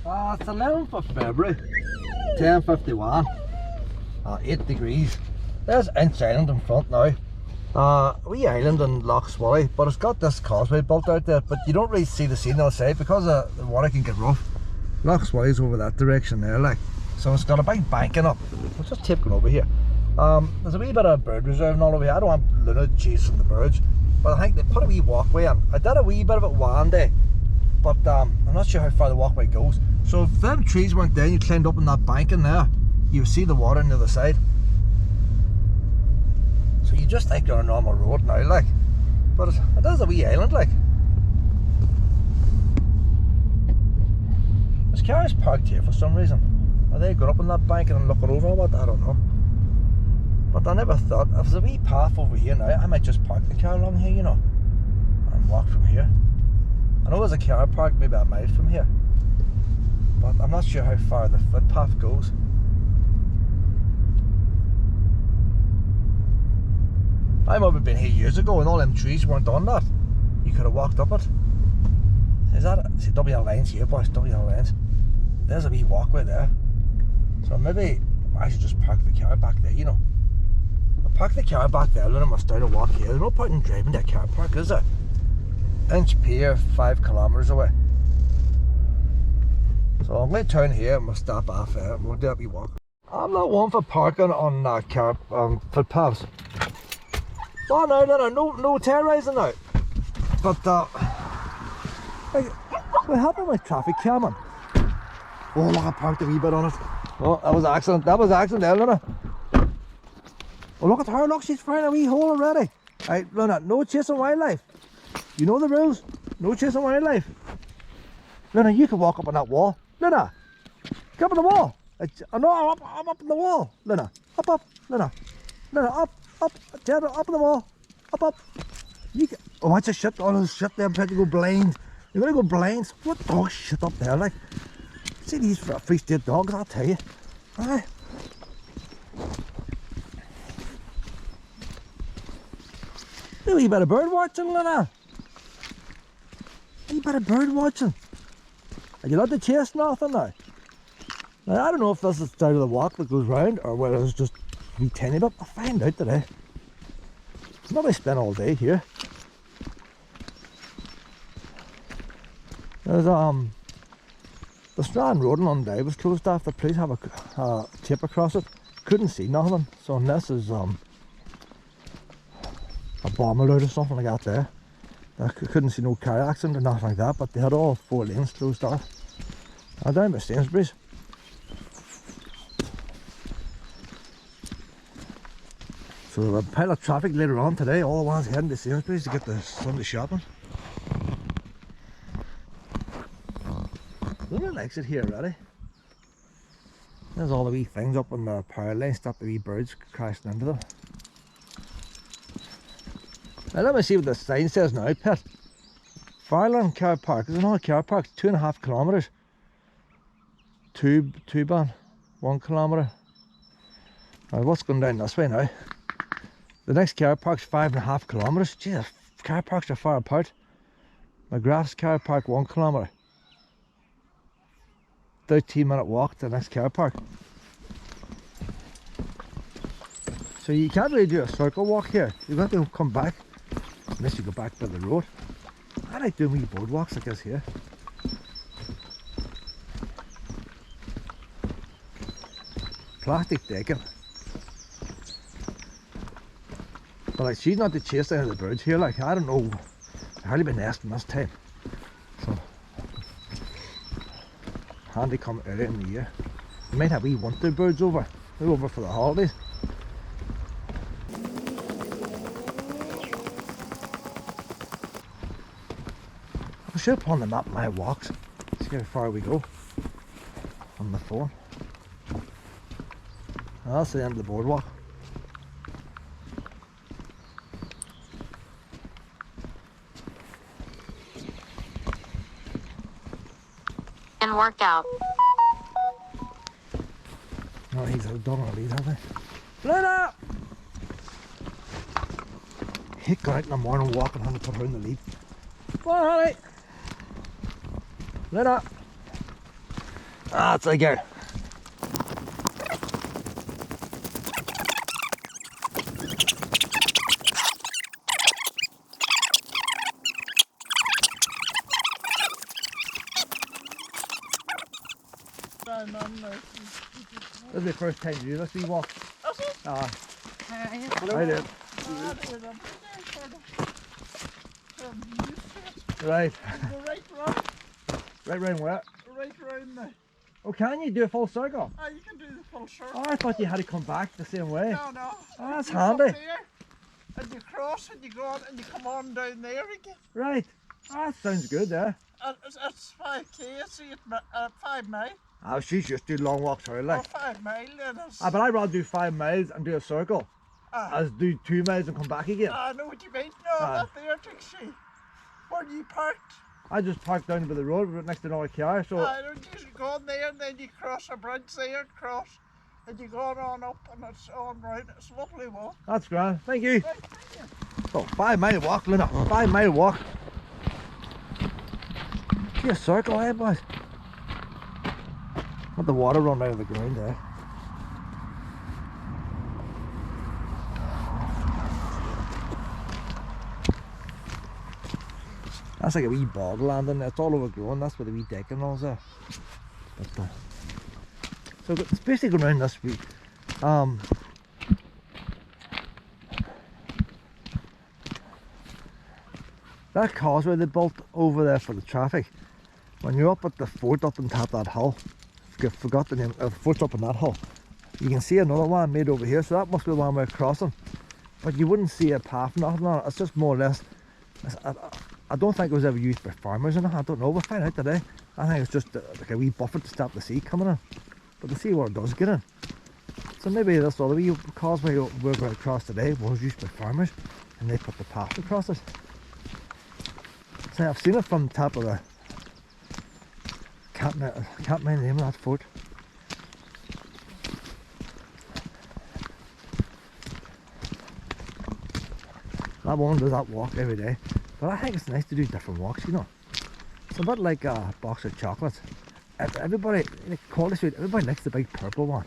It's 11th of February, 10:51, 8 degrees. There's Inch Island in front now. Wee island in Lough Swilly, but it's got this causeway built out there, but you don't really see the scene on the side because the water can get rough. Lough Swilly's over that direction there, like. So it's got a big banking up. We'll just tape going over here. There's a wee bit of bird reserve and all over here. I don't want Luna chasing the birds, but I think they put a wee walkway in. I did a wee bit of it one day, but I'm not sure how far the walkway goes. So if them trees weren't there and you climbed up on that bank in there, you would see the water on the other side. So you just think you're on a normal road now, like. But it is a wee island, like. There's cars parked here for some reason. Are they going up on that bank and I'm looking over or what? I don't know. But I never thought, if there's a wee path over here now, I might just park the car along here, you know, and walk from here. I know there's a car park maybe a mile from here, but I'm not sure how far the footpath goes. I might have been here years ago and all them trees weren't on that. You could have walked up it. Is that it? See, WL lines here, boys, WL lines. There's a wee walkway there. So maybe I should just park the car back there, you know. I'll park the car back there, then I must start a walk here. There's no point in driving that car park, is there? Inch Pier, 5 kilometres away. So I'm going to turn here and we'll stop off there and we'll do a wee walk. I'm not one for parking on footpaths. Oh no terrorising now. But what happened with traffic camming? Oh look, I parked a wee bit on it. Oh, that was an accident. That was an accident there, Luna. Oh look at her, look, she's frying a wee hole already. Right, Luna, no chasing wildlife. You know the rules. No chasing wildlife. Luna, you can walk up on that wall. Luna, get up on the wall. No, I'm up on the wall. Luna, up, Luna. Luna, up, Ted, up on the wall. Up. You can, oh, watch the shit. Oh, there's shit there. I'm trying to go blind. You're gonna go blind. What dog shit up there, like? See these free state dogs, I'll tell you. Aye. Do a wee bit of bird watching, Luna. A wee bit of bird watching. Are you allowed to chase nothing now? Now, I don't know if this is the start of the walk that goes round or whether it's just a wee tiny bit. I'll find out today. Nobody spent all day here. There's the Strand Road in Lough was closed off. The police have a tape across it. Couldn't see nothing. So unless there's a bomb alert or something like that there. I couldn't see no car accident or nothing like that, but they had all 4 lanes closed off. I'm down by Sainsbury's. So there's a pile of traffic later on today. All the ones heading to Sainsbury's to get the Sunday shopping. Luna likes it here already. There's all the wee things up on the power line, stop the wee birds crashing into them. Now let me see what the sign says now, Pet. Farland car park. There's another car park, 2.5 kilometres. Two ban, 1 kilometre. Right, what's going down this way now? The next car park's 5.5 kilometres. Jesus, car parks are far apart. McGrath's car park, 1 kilometre. 13-minute walk to the next car park. So you can't really do a circle walk here. You've got to come back unless you go back by the road. I like doing wee boardwalks like this here. Plastic decking. But like, she's not to chase any of the birds here. Like, I don't know, I've hardly been nesting this time. So handy come early in the year. We might have wee winter birds over. They're over for the holidays. I should put on the map my walks. See how far we go on the phone. That's the end of the boardwalk. And workout. No, he's a dog on a lead, have they? Luna! He got out in the morning walking, having to put her in the lead. Come on, honey! Luna! Ah, it's like here. This is the first time you do this wee walk. Ah, I did. Right. Right round where? Right round there. Oh, can you do a full circle? Oh, you can do the full circle. Oh, I thought you had to come back the same way. No, no. Oh, that's You come handy. there, and you cross and you go on and you come on down there again. Right. Oh, that sounds good there. It's 5k, see it 5 miles. Oh, she's just do long walks her Oh, like. 5 miles it is. Ah, but I'd rather do 5 miles and do a circle Ah. as do 2 miles and come back again. I know what you mean. No, Ah. not there, Trixie. Where you parked? I just parked down by the road right next to another car, so I don't usually go on there and then you cross a bridge there, cross, and you go on up and it's on right. It's a lovely walk. that's grand. Thank you. Right, thank you. Oh, 5 mile walk, Luna. 5 mile walk. See a circle, eh, boys? Let the water run out of the ground there. That's like a wee bogland in there. It's all overgrown. That's where the wee deck and all's there. But, so it's basically going around this week. That causeway they built over there for the traffic. When you're up at the fort up on top of that hill, I forgot the name. The fort's up on that hill. You can see another one made over here. So that must be the one we're crossing. But you wouldn't see a path, nothing on it. It's just more or less. I don't think it was ever used by farmers, and I don't know. We'll find out today. I think it's just like a wee buffer to stop the sea coming in. But the sea water does get in. So maybe this other wee causeway we're going across today was used by farmers, and they put the path across it. So I've seen it from the top of the can't mind the name of that fort. That woman does that walk every day. But I think it's nice to do different walks, you know. It's a bit like a box of chocolates. Everybody, like quality sweet, everybody likes the big purple one.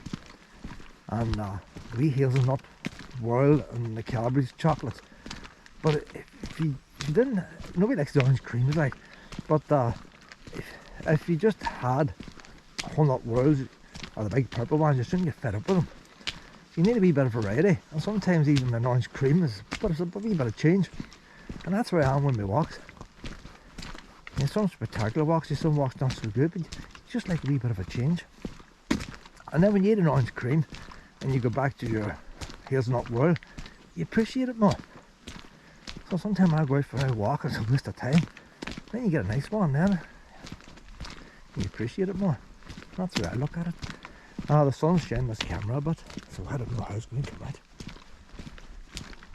And the wee hazelnut world and the Cadbury's chocolates. But if you didn't, nobody likes the orange creams like. But if you just had whole nut worlds or the big purple ones, you shouldn't get fed up with them. You need a wee bit of variety, and sometimes even an orange cream is a wee bit of change. And that's where I am with my walks. In some spectacular walks, some walks not so good, but you just like a wee bit of a change. And then when you eat an orange cream and you go back to your hazelnut world, you appreciate it more. So sometimes I go out for a walk, it's a waste of time. Then you get a nice one, then you appreciate it more. That's the way I look at it. The sun's shining this camera a bit, so I don't know how it's going to come out.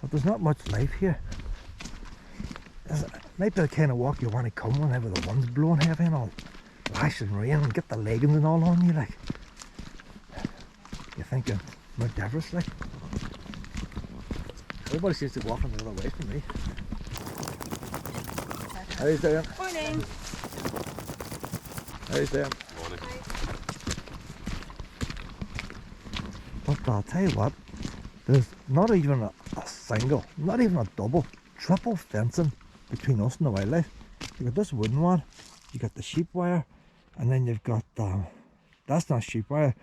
But there's not much life here. It might be the kind of walk you want to come whenever the wind's blowing heavy and all, lashing rain and get the leggings and all on you, like. You're thinking Mount Everest, like. Everybody seems to be walking the other way from me. How are you doing? Morning. How are you doing? Morning. But I'll tell you what, there's not even a single, not even a double, triple fencing between us and the wildlife. You got this wooden one, you got the sheep wire, and then you've got that's not sheep wire,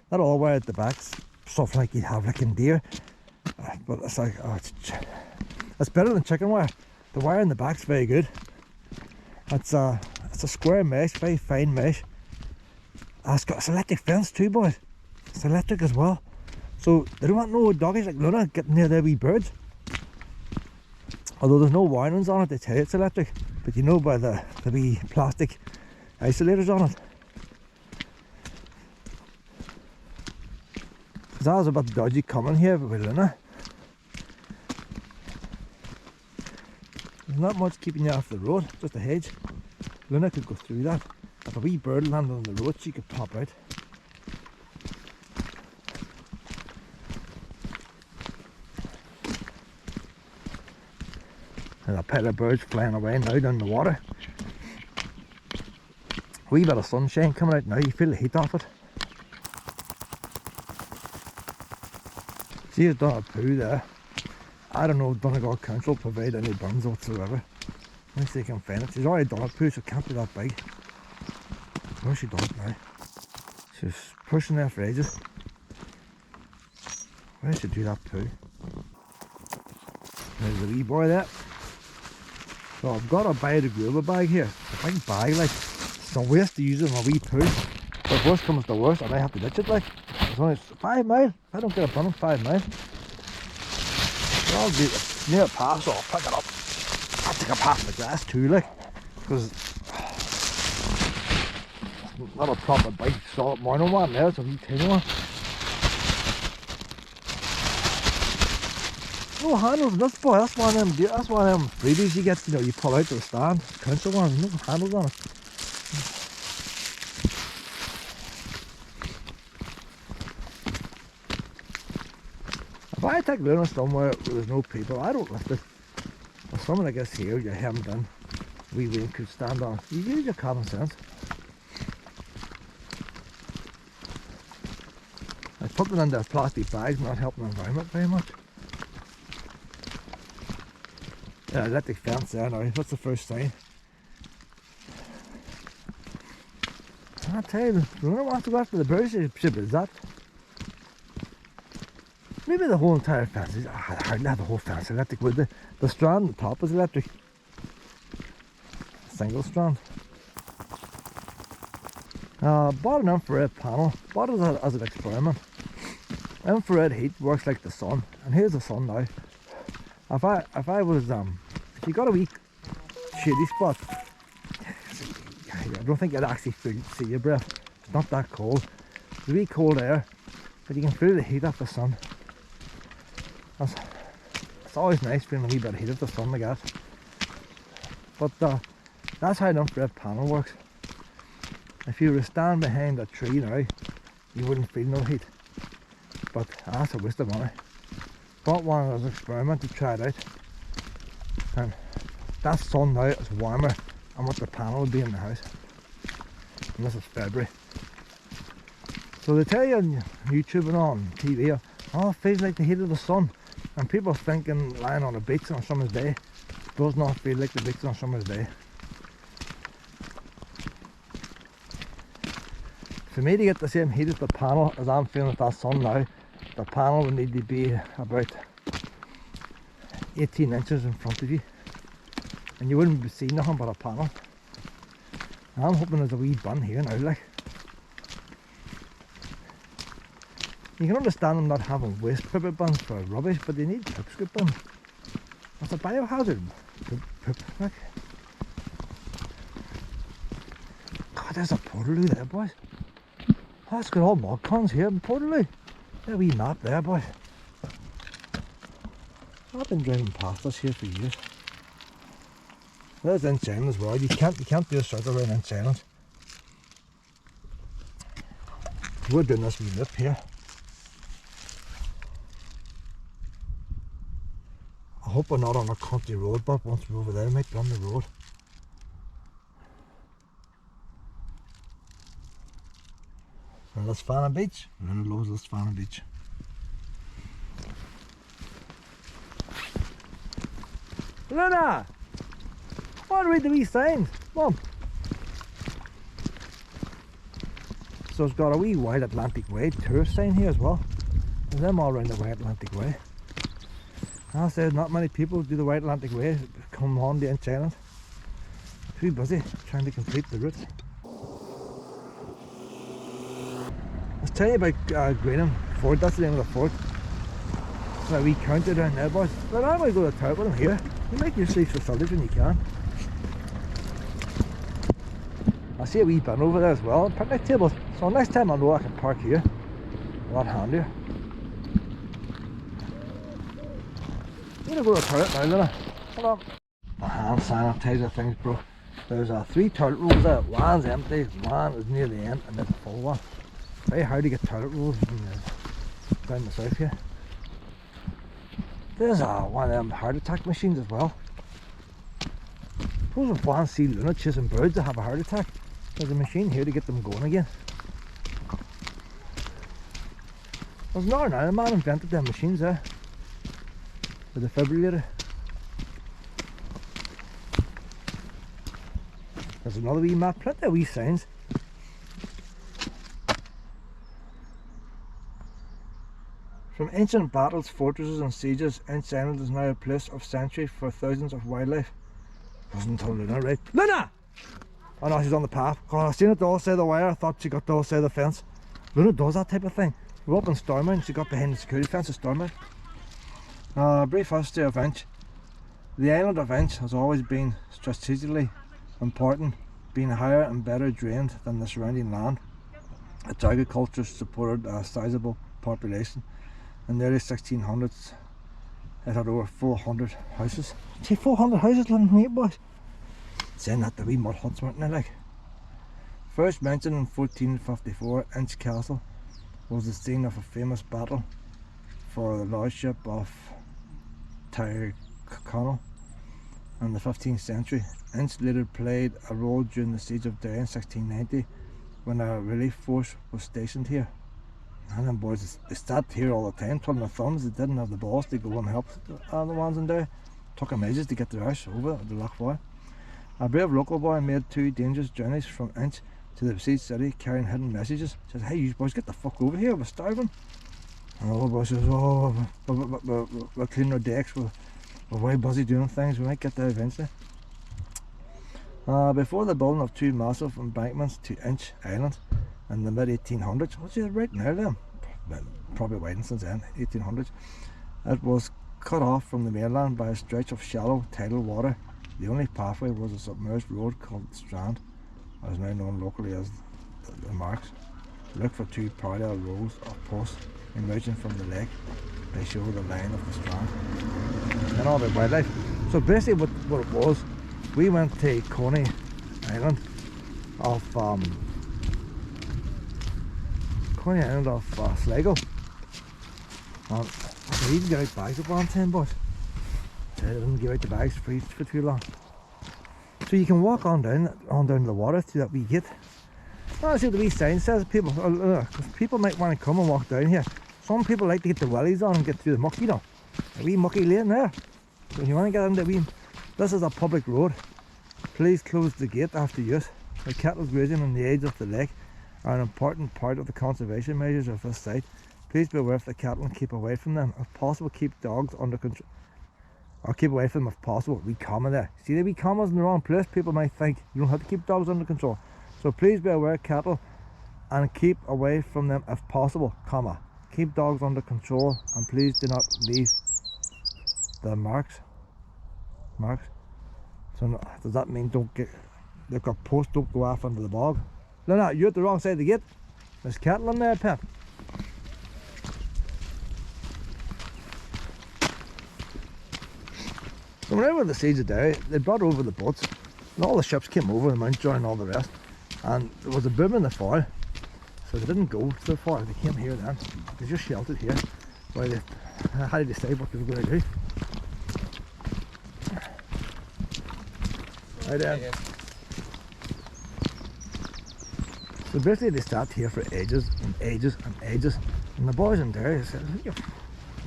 that all wire at the back's stuff like you'd have like in deer. But it's like, it's better than chicken wire. The wire in the back's very good. It's a square mesh, very fine mesh. It's electric fence too, boys. It's electric as well. So they don't want no doggies like Luna getting near their wee birds. Although there's no warnings on it, they tell you it's electric. But you know by the wee plastic isolators on it. Because I was a bit dodgy coming here with Luna. There's not much keeping you off the road, just a hedge. Luna could go through that. If a wee bird landed on the road, she could pop out. There's a pair of birds flying away now down the water. wee bit of sunshine coming out now, you feel the heat off it. See, it's done a poo there. I don't know if Donegal Council provide any burns whatsoever. Unless they can find it. She's already done a poo, so it can't be that big. Where's she done it now? She's pushing there for ages. Where should do that poo? There's the wee boy there. So I've got a biodegradable bag here. A big bag, like, it's a waste to use it in a wee poo. But if worst comes to worst, I might have to ditch it, like. It's only 5 miles. If I don't get a burn in 5 miles. So I'll do it near a pass, so I'll pick it up. I'll take a pass in the glass too, like, because it's not a proper big solid morning one there, it's a wee tiny one. No handles in this boy, that's one of them freebies you get, you know, you pull out to the stand. Council ones, no handles on it. If I take Luna somewhere where there's no people, I don't lift it. Or someone I guess here, you hemmed in, wee rain could stand on. You use your common sense. I put them in their plastic bags, not helping the environment very much. Yeah, electric fence there now, what's the first sign? I tell you, Luna wants to go after the birds, she be that. Maybe the whole entire fence is, I hardly have the whole fence electric, would the strand at the top is electric. Single strand. Bought an infrared panel, bought it as an experiment. Infrared heat works like the sun, and here's the sun now. If I was, if you got a wee shady spot, I don't think you'd actually see your breath. It's not that cold. It's a wee cold air, but you can feel the heat of the sun. It's always nice feeling a wee bit of heat of the sun like that. But that's how an infrared panel works. If you were to stand behind a tree now, you wouldn't feel no heat. But that's a waste of money. Bought one as an experiment to try it out. And that sun now is warmer than what the panel would be in the house. And this is February. So they tell you on YouTube and on TV, oh, it feels like the heat of the sun. And people thinking lying on a beach on a summer's day does not feel like the beach on a summer's day. For me to get the same heat as the panel as I'm feeling with that sun now, the panel would need to be about 18 inches in front of you. And you wouldn't be seeing nothing but a panel. I'm hoping there's a wee bun here now, like. You can understand them not having waste paper bins for rubbish, but they need poop scoop bins. That's a biohazard. Poop, like. God, there's a Portaloo there, boys. That's got all mod cons here in Portaloo. There's a wee map there, boys. I've been driving past this here for years. There's Insane as well. You can't do a circle around Insane. We're doing this wee lip here. I hope we're not on a country road, but once we're over there, we might be on the road. Little Lisfanna Beach, Little Lisfanna Beach. Luna! I want to read the wee signs. Come on. So it's got a wee Wide Atlantic Way tourist sign here as well. There's them all around the Wide Atlantic Way. I said not many people do the Wide Atlantic Way come on the Island. Too busy trying to complete the route. Let's tell you about Greenham Fort. That's the name of the fort. It's a wee county down there, boys. But I'm going to go to the toilet with them here. You make use of these facilities when you can. I see a wee bin over there as well, picnic tables. So next time I know I can park here. A lot handier. I'm going to go to the toilet now, Luna. Hold on. My hand sanitizer things, bro. There's 3 toilet rolls there. One's empty, one is near the end, and there's a full one. Very hard to get toilet rolls down the south here. There's one of them heart attack machines as well. Suppose if one see Luna chasing birds, they have a heart attack. There's a machine here to get them going again. There's Northern Ireland man invented them machines there. The defibrillator. There's another wee map, plenty of wee signs. From ancient battles, fortresses and sieges, Inch Island is now a place of sanctuary for thousands of wildlife. Wasn't until Luna, right? Luna! Oh no, she's on the path. God, I seen it the other side of the wire, I thought she got the other side of the fence. Luna does that type of thing. We're up in Stormont, she got behind the security fence of Stormont. Brief history of Inch. The island of Inch has always been strategically important, being higher and better drained than the surrounding land. Its agriculture supported a sizable population. In the early 1600s, it had over 400 houses. See, 400 houses living here, boys. Saying that, the wee mud huts weren't they, like? First mentioned in 1454, Inch Castle was the scene of a famous battle for the lordship of Tyrconnell in the 15th century. Inch later played a role during the siege of Derry in 1690 when a relief force was stationed here. And them boys, they sat here all the time, twiddling their thumbs. They didn't have the balls to go and help the ones in there. Took them ages to get their house over the Lough Swilly. A brave local boy made 2 dangerous journeys from Inch to the besieged city carrying hidden messages. He says, hey, you boys, get the fuck over here, we're starving. And the other boy says, oh, we're cleaning our decks, we're way busy doing things, we might get there eventually. Before the building of 2 massive embankments to Inch Island in the mid-1800s, what's it right now then? Probably widened since then, 1800s. It was cut off from the mainland by a stretch of shallow tidal water. The only pathway was a submerged road called the Strand, as now known locally as the Marks. Look for 2 parallel rows of posts emerging from the lake. They show the line of the Strand. And all the wildlife. So basically what it was, we went to Coney Island of Sligo. And we didn't get out bags at one time, boys. They didn't give out the bags for too long. So you can walk on down the water to that wee gate. I see what the wee sign says. People might want to come and walk down here. Some people like to get the wellies on and get through the muck, you know. A wee mucky lane there. So if you want to get into this is a public road. Please close the gate after use. The cattle grazing on the edge of the lake are an important part of the conservation measures of this site. Please be aware of the cattle and keep away from them. If possible, keep dogs under control. Or keep away from them if possible. Wee comma there. See the wee commas in the wrong place? People might think you don't have to keep dogs under control. So please be aware of cattle and keep away from them if possible, comma. Keep dogs under control and please do not leave the marks. So does that mean they've got posts, don't go off into the bog? No, you're at the wrong side of the gate. There's cattle in there, Pep. So whenever the siege of Derry, they brought over the boats and all the ships came over, the Mountjoy and all the rest, and there was a boom in the fall, so they didn't go so far. They came here then. They just sheltered here while they had to decide what they were going to do. Right then. So basically they sat here for ages and ages and ages, and the boys in Derry said, you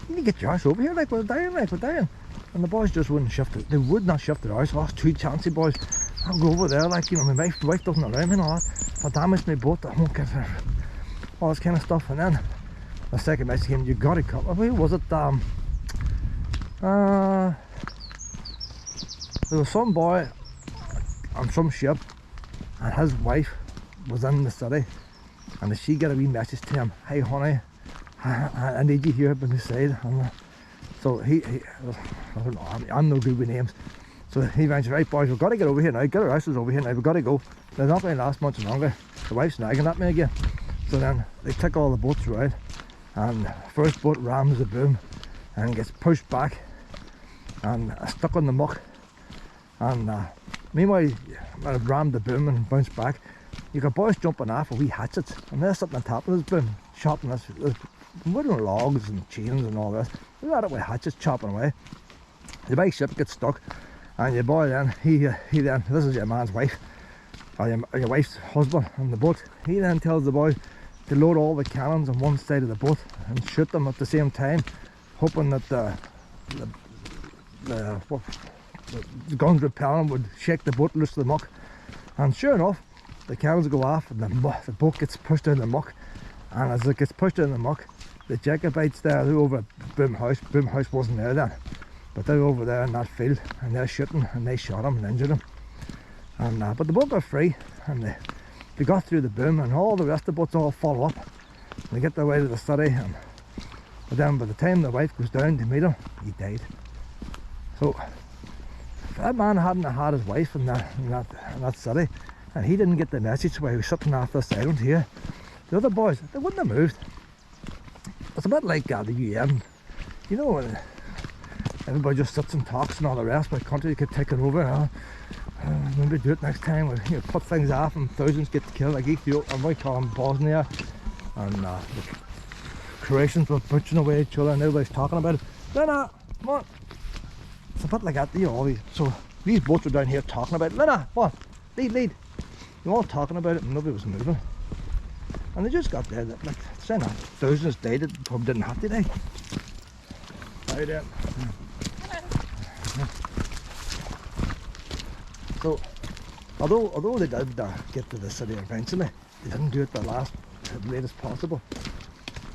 need to get your ass over here, like we're dying. And the boys just wouldn't shift it. They would not shift their arse. Oh, it's too chancy, boys. I'll go over there, like, you know, my wife doesn't allow me and all that. If I damage my boat, I won't get her. All this kind of stuff. And then the second message came, you gotta come. Who was it? There was some boy on some ship, and his wife was in the city, and she got a wee message to him, hey honey, I need you here by my side. And so he I don't know, I'm no good with names. So he mentioned, right boys, we've got to get over here now, get our houses over here now, we've got to go. They're not going to last much longer. The wife's nagging at me again. So then they took all the boats around, and the first boat rams the boom and gets pushed back and stuck on the muck. And meanwhile, when it rammed the boom and bounced back, you got boys jumping off with wee hatchets, and they're sitting on top of this boom, chopping this wooden logs and chains and all this. They're at it with hatchets chopping away. The big ship gets stuck, and your boy then, he then, this is your man's wife, or your wife's husband on the boat, he then tells the boy to load all the cannons on one side of the boat and shoot them at the same time, hoping that the guns repelling would shake the boat loose of the muck. And sure enough, the cannons go off and the boat gets pushed in the muck, and as it gets pushed in the muck, the Jacobites there, they're over at Boom House wasn't there then, but they're over there in that field and they're shooting, and they shot him and injured him. And but the boat got free, and they got through the boom, and all the rest of the boats all follow up. They get their way to the city, but then by the time the wife goes down to meet him, he died. So if that man hadn't had his wife in that city, and he didn't get the message while he was sitting off this island here, the other boys, they wouldn't have moved. It's a bit like the UN, you know, when everybody just sits and talks and all the rest, but country keep taking over. Maybe do it next time, you put things off and thousands get killed, like Ethiopia, I might call them Bosnia, and the Croatians were butchering away each other and everybody's talking about it. Lena, come on. It's a bit like that, you know, so these boats were down here talking about it. Lena, what? Lead. They were all talking about it and nobody was moving. And they just got there, like saying that thousands died, it probably didn't have to die. How you doing? So, although they did get to the city eventually, they didn't do it the latest possible.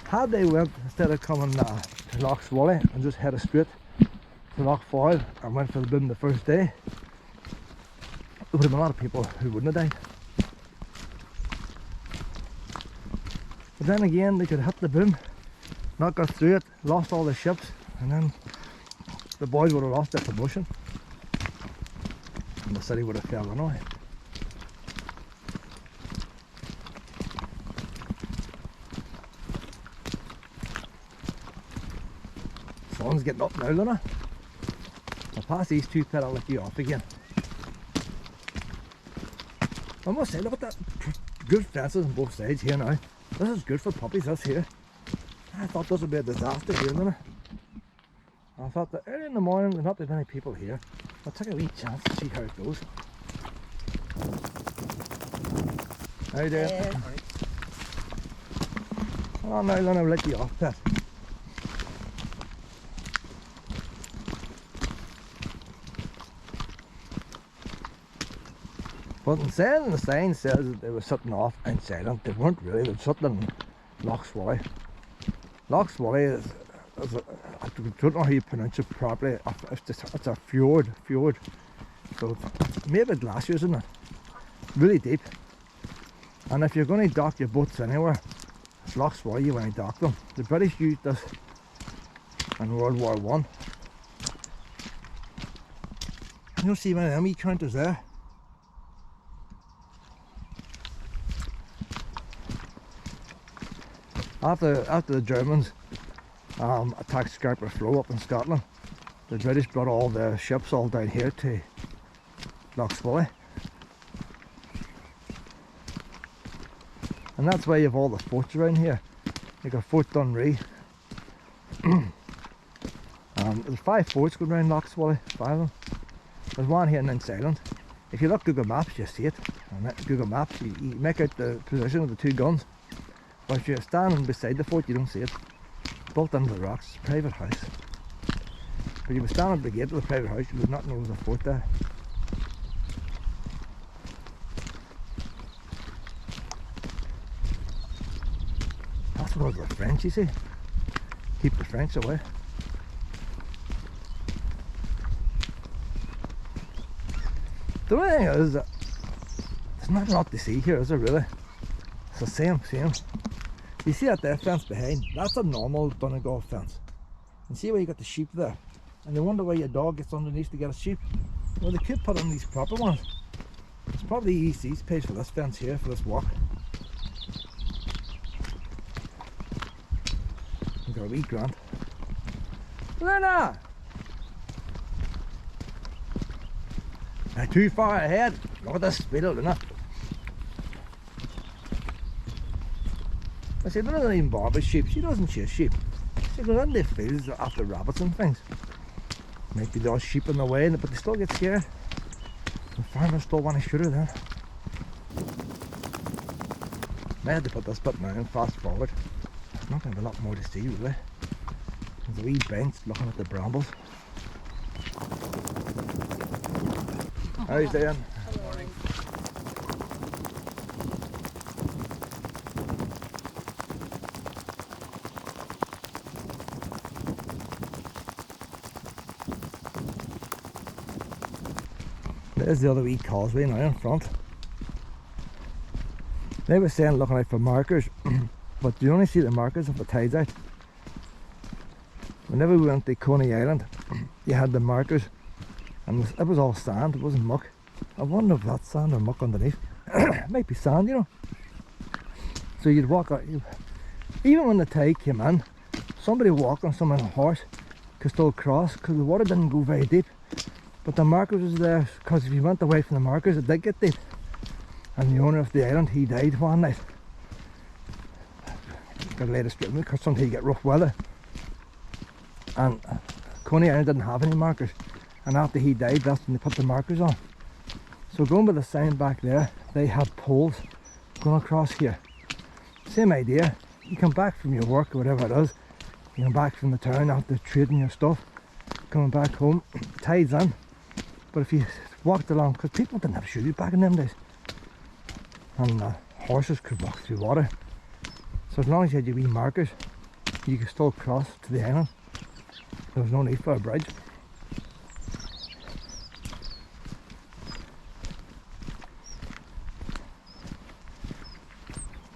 Had they went, instead of coming to Lough Swilly and just headed straight to Lough Foyle and went for the boom the first day, there would have been a lot of people who wouldn't have died. But then again, they could have hit the boom, not got through it, lost all the ships, and then the boys would have lost their promotion. And the city would have fell anyway. Sun's getting up now, Luna. I'll pass these two pit, I'll let you off again. I must say, look at that. Good fences on both sides here now. This is good for puppies, this here. I thought this would be a disaster here, Luna. I thought that early in the morning there'd not be many people here. I'll take a wee chance to see how it goes. How you doing? Oh, now Luna, I'll let you off that. But instead, the sign says that they were sitting off in Silent. They weren't really, they were sitting in Lough Swilly. Lough Swilly is I don't know how you pronounce it properly. It's a fjord. So it's made of glaciers, isn't it? Really deep. And if you're going to dock your boats anywhere, it's Lough Swilly you want to dock them. The British used this in World War I. You don't see many of them wee counters there. After the Germans attacked Scarborough Flow up in Scotland, the British brought all their ships all down here to Lough Swilly. And that's why you have all the forts around here. You got Fort Dunree. There's 5 forts going around Lough Swilly, 5 of them. There's one here in Ninth Island. If you look Google Maps, you see it. On Google Maps, you make out the position of the 2 guns. But if you're standing beside the fort, you don't see it. Built into the rocks, it's a private house. But if you were standing at the gate of the private house, you would not know there was a fort there. That's because of the French, you see. Keep the French away. The only thing is that there's not a lot to see here, is there really? It's the same. You see that there fence behind? That's a normal Donegal fence. And see where you got the sheep there? And you wonder why your dog gets underneath to get a sheep? Well, they could put on these proper ones. It's probably the EC's pays for this fence here, for this walk. We've got a wee grant. Luna! Not too far ahead. Look at this speed, Luna. I said, Luna doesn't even bother with sheep. She doesn't chase sheep. She goes into the fields after rabbits and things. Might be those sheep in the way, but they still get scared. The farmers still want to shoot her then. May have to put this bit now and fast forward. There's not going to be a lot more to see really. There's a wee bench looking at the brambles. How are you doing? Morning. There's the other wee causeway now in front. They were saying looking out for markers, but you only see the markers if the tide's out. Whenever we went to Coney Island, you had the markers, and it was all sand, it wasn't muck. I wonder if that's sand or muck underneath. It might be sand, you know. So you'd walk out, even when the tide came in, somebody walking, someone on a horse, could still cross because the water didn't go very deep. But the markers was there, because if you went away from the markers, it did get deep. And the owner of the island, he died one night. Got laid straight because sometimes you get rough weather. And Coney Island didn't have any markers. And after he died, that's when they put the markers on. So going by the sign back there, they had poles going across here. Same idea. You come back from your work or whatever it is. You come back from the town after trading your stuff. Coming back home, tide's in. But if you walked along, because people didn't have shoes back in them days, and horses could walk through water, so as long as you had your wee markers, you could still cross to the island. There was no need for a bridge.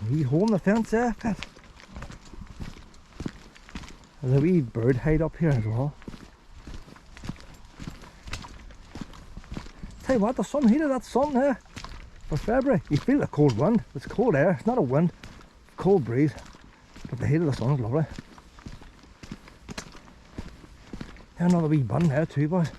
A wee hole in the fence there, Pat. There's a wee bird hide up here as well. Tell you what, the sun heated that sun there for February. You feel the cold wind. It's cold air. It's not a wind. Cold breeze. But the heat of the sun is lovely. There's another wee bun there too, boys.